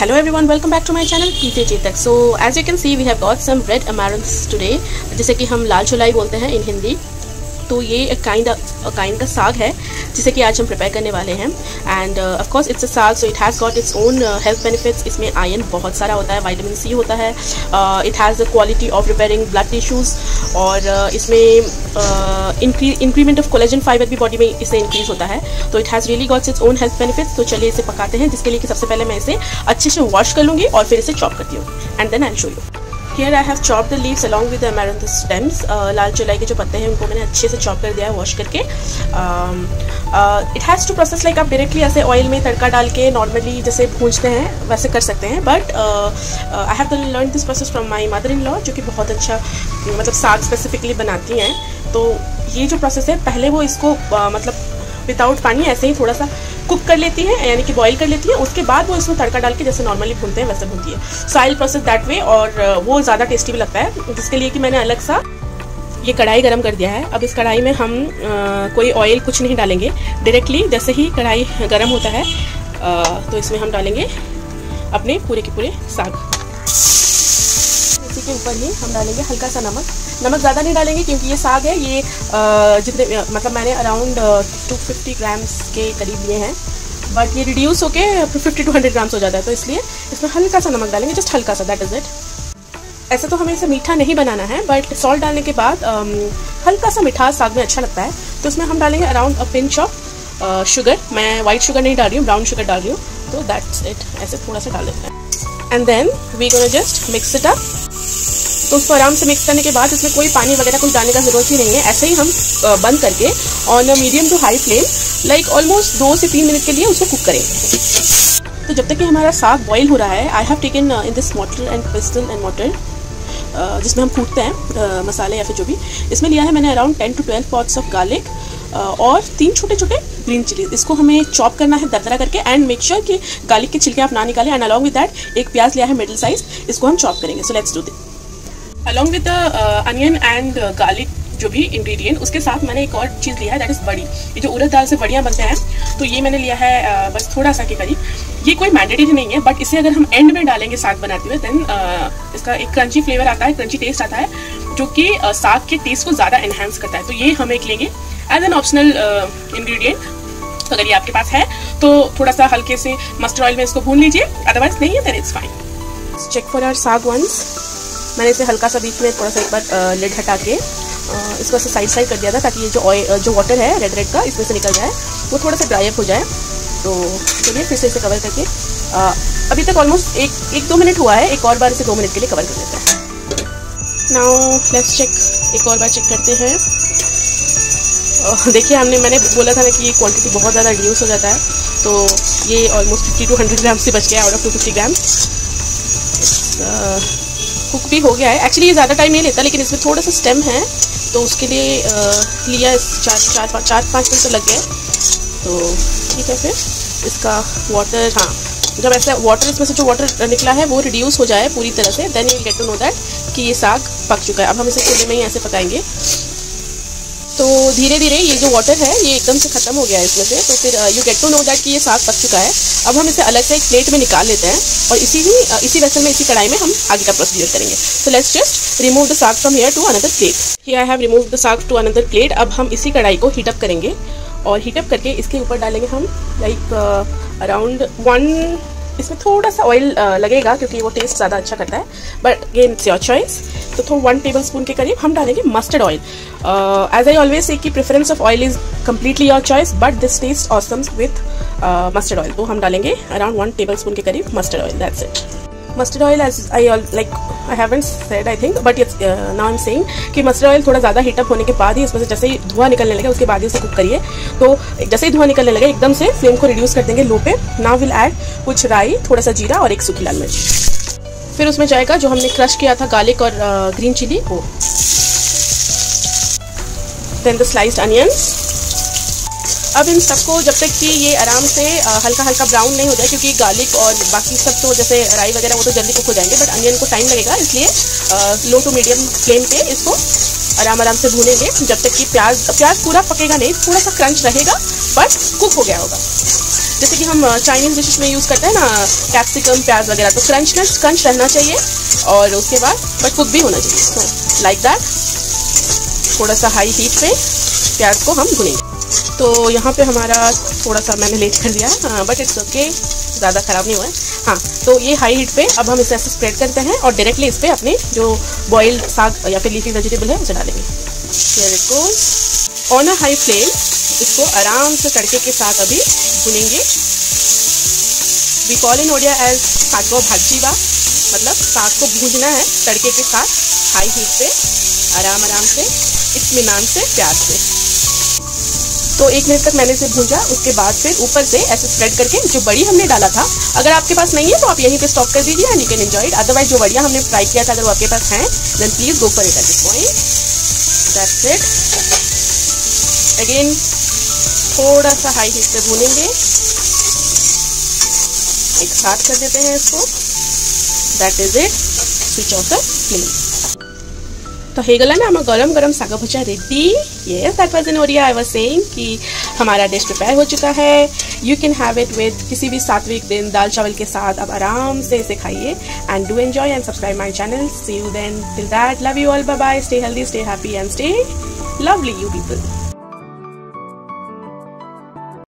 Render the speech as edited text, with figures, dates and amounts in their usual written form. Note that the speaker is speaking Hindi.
Hello everyone, welcome back to my channel PJ Chetak. So as you can see we have got some red amaranths today, जिसे कि हम लाल चौलाई बोलते हैं इन हिंदी. तो ये एक काइंड का साग है जिसे कि आज हम प्रिपेयर करने वाले हैं. And of course it's a saag, so it has got its own health benefits. इसमें आयरन बहुत सारा होता है, विटामिन सी होता है, it has the quality of repairing blood tissues, और इसमें इंक्रीमेंट ऑफ कोलेजन फाइबर भी बॉडी में इससे इंक्रीज होता है. तो it has really got its own health benefits. तो चलिए इसे पकाते हैं, जिसके लिए कि सबसे पहले मैं इसे अच्छे से वॉश कर लूँगी और फिर इसे चॉप करती हूँ and then I will show you. Here I have chopped the leaves along with the amaranthus stems. लाल चौलाई के जो पत्ते हैं उनको मैंने अच्छे से चॉप कर दिया है वॉश करके. It has to process like आप डायरेक्टली ऐसे ऑयल में तड़का डाल के नॉर्मली जैसे भूनते हैं वैसे कर सकते हैं. But I have learned this process from my mother-in-law, जो कि बहुत अच्छा मतलब साग स्पेसिफिकली बनाती हैं. तो ये जो प्रोसेस है, पहले वो इसको मतलब विदाउट पानी ऐसे ही थोड़ा सा कुक कर लेती है, यानी कि बॉईल कर लेती है. उसके बाद वो इसमें तड़का डाल के जैसे नॉर्मली भूनते हैं वैसे भूनती है. So I will process that way, और वो ज़्यादा टेस्टी भी लगता है. जिसके लिए कि मैंने अलग सा ये कढ़ाई गरम कर दिया है. अब इस कढ़ाई में हम कोई ऑयल कुछ नहीं डालेंगे, डायरेक्टली जैसे ही कढ़ाई गरम होता है तो इसमें हम डालेंगे अपने पूरे के पूरे साग. इसी के ऊपर ही हम डालेंगे हल्का सा नमक ज़्यादा नहीं डालेंगे क्योंकि ये साग है, ये जितने मतलब मैंने अराउंड 250 ग्राम्स के करीब लिए हैं, बट ये रिड्यूस होके 50 to 100 ग्राम्स हो जाता है. तो इसलिए इसमें हल्का सा नमक डालेंगे, जस्ट हल्का सा, दैट इज़ इट. ऐसे तो हमें इसे मीठा नहीं बनाना है, बट सॉल्ट डालने के बाद हल्का सा मिठास साग में अच्छा लगता है. तो इसमें हम डालेंगे around a pinch of sugar. मैं वाइट शुगर नहीं डाल रही हूँ, ब्राउन शुगर डाल रही हूँ. तो दैट्स इट, ऐसे थोड़ा सा डाल देते हैं and then we gonna just mix it up. तो उसको आराम से मिक्स करने के बाद इसमें कोई पानी वगैरह कुछ डालने का ज़रूरत ही नहीं है. ऐसे ही हम बंद करके on a medium to high flame like almost 2 से 3 मिनट के लिए उसको कुक करेंगे. तो जब तक कि हमारा साग बॉईल हो रहा है, I have taken in this mortar and pastel and mortar, जिसमें हम कूटते हैं मसाले या फिर जो भी. इसमें लिया है मैंने around 10 to 12 pots of garlic और 3 छोटे छोटे ग्रीन चिली. इसको हमें चॉप करना है दरदरा करके, एंड मेक श्योर कि गार्लिक के छिलके आप ना निकालें. एंड अलॉन्ग विद दैट एक प्याज लिया है मिडिल साइज, इसको हम चॉप करेंगे. So let's do this. Along with the onion and garlic जो भी इंग्रेडिएंट, उसके साथ मैंने एक और चीज़ लिया है, दैट इज़ बड़ी. ये जो उड़द दाल से बड़ियाँ बनते हैं, तो ये मैंने लिया है बस थोड़ा सा के करीब. ये कोई मैंडेटरी नहीं है, बट इसे अगर हम एंड में डालेंगे साग बनाते हुए, देन इसका एक क्रंची फ्लेवर आता है, क्रंची टेस्ट आता है, जो कि साग के टेस्ट को ज़्यादा एनहांस करता है. तो ये हम एक लेंगे एज एन ऑप्शनल इंग्रेडिएंट. अगर ये आपके पास है तो थोड़ा सा हल्के से मस्टर्ड ऑयल में इसको भून लीजिए, अदरवाइज नहीं है then it's fine. Check for our saag once. मैंने इसे हल्का सा बीच में थोड़ा सा एक बार लिड हटा के इसको ऐसे साइड कर दिया था, ताकि ये जो वाटर है रेड का इसमें से निकल जाए, वो थोड़ा सा ड्राई अप हो जाए. तो चलिए फिर से इसे कवर करके अभी तक ऑलमोस्ट 1-2 मिनट हुआ है, एक और बार इसे 2 मिनट के लिए कवर कर देते हैं. नाउ लेट्स चेक, एक और बार चेक करते हैं. देखिए मैंने बोला था ना कि ये क्वांटिटी बहुत ज़्यादा रिड्यूस हो जाता है, तो ये ऑलमोस्ट 50 to 100 ग्राम से बच गया आउट ऑफ 250 ग्राम. कुक भी हो गया है. एक्चुअली ये ज़्यादा टाइम नहीं लेता, लेकिन इसमें थोड़ा सा स्टेम है, तो उसके लिए लिया 4-5 मिनट तो लग गए. तो ठीक है, फिर इसका वाटर, हाँ, जब ऐसा वाटर इसमें से जो वाटर निकला है वो रिड्यूस हो जाए पूरी तरह से, then you will get to know that कि ये साग पक चुका है. अब हम इसे चूल्हे में ही ऐसे पकाएंगे. तो धीरे धीरे ये जो वाटर है ये एकदम से ख़त्म हो गया है इसमें से. तो फिर you get to know that कि ये साग पक चुका है. अब हम इसे अलग से एक प्लेट में निकाल लेते हैं, और इसी वेसल में, इसी कढ़ाई में हम आगे का प्रोसीजर करेंगे. So let's just remove the saag from here to another plate. Here I have remove the saag to another plate. अब हम इसी कढ़ाई को हीटअप करेंगे, और हीटअप करके इसके ऊपर डालेंगे हम लाइक अराउंड 1, इसमें थोड़ा सा ऑयल लगेगा क्योंकि वो टेस्ट ज़्यादा अच्छा करता है, but again it's your choice. तो 1 टेबल स्पून के करीब हम डालेंगे mustard oil. As I always say कि preference of oil is completely your choice, but this taste awesome with mustard oil. तो हम डालेंगे अराउंड 1 टेबल स्पून के करीब mustard oil. That's it. Mustard oil as I haven't said I think, but it's now I am saying कि मस्टर्ड ऑयल थोड़ा ज़्यादा हीटअप होने के बाद ही इसमें से जैसे ही धुआं निकलने लगे उसके बाद ही उसे कुक करिए. तो जैसे ही धुआं निकलने लगे एकदम से फ्लेम को रिड्यूस कर देंगे लो पे. नाउ विल ऐड कुछ राई, थोड़ा सा जीरा और एक सूखी लाल मिर्च. फिर उसमें जाएगा जो हमने क्रश किया था गार्लिक और ग्रीन चिली, वो. Then the sliced onions. अब इन सबको जब तक कि ये आराम से हल्का हल्का ब्राउन नहीं हो जाए, क्योंकि गार्लिक और बाकी सब तो जैसे राई वगैरह वो तो जल्दी कुक हो जाएंगे, बट अनियन को टाइम लगेगा, इसलिए लो टू मीडियम फ्लेम पे इसको आराम से भूनेंगे जब तक कि प्याज पूरा पकेगा नहीं, थोड़ा सा क्रंच रहेगा, बट कुक हो गया होगा. जैसे कि हम चाइनीज़ डिशेस में यूज़ करते हैं ना कैप्सिकम प्याज वगैरह, तो क्रंच रहना चाहिए और उसके बाद बट कुक भी होना चाहिए। तो लाइक दैट थोड़ा सा हाई हीट पे प्याज को हम भुनेंगे। तो यहाँ पे हमारा थोड़ा सा मैंने लेट कर दिया है, बट इट्स ओके, ज़्यादा ख़राब नहीं हुआ है। हाँ, तो ये हाई हीट पे अब हम इसे ऐसे स्प्रेड करते हैं और डायरेक्टली इस पर अपने जो बॉइल्ड साग या फिर लीफी वेजिटेबल है उसे डालेंगे। Here it goes on a high flame. इसको आराम से तड़के के साथ अभी भुनेंगे। We call in Odia as saag bhajiba, मतलब साग को भूनना है तड़के के साथ हाई हीट पे आराम से इत्मीनान से प्याज से। तो 1 मिनट तक मैंने इसे भूंजा। उसके बाद फिर ऊपर से ऐसे स्प्रेड करके जो बड़ी हमने डाला था, अगर आपके पास नहीं है तो आप यहीं पे स्टॉप कर दीजिए and you can enjoy it. Otherwise जो बढ़िया हमने फ्राई किया था अगर वो आपके पास है then please go for it at this point. That's it. Again थोड़ा सा हाई हीट पे भूनेंगे, एक साथ कर देते हैं इसको। That is it, switch off the flame. तो हे गला ना हम गरम गरम साग भुजा ready. Yes, that was in Odia I was saying कि हमारा डिश प्रिपेयर हो चुका है। You can have it with किसी भी सात्विक दिन दाल चावल के साथ। आप आराम से इसे खाइए and do enjoy and subscribe my channel. See you then, till that love you all, bye bye, stay healthy, stay happy and stay lovely you people.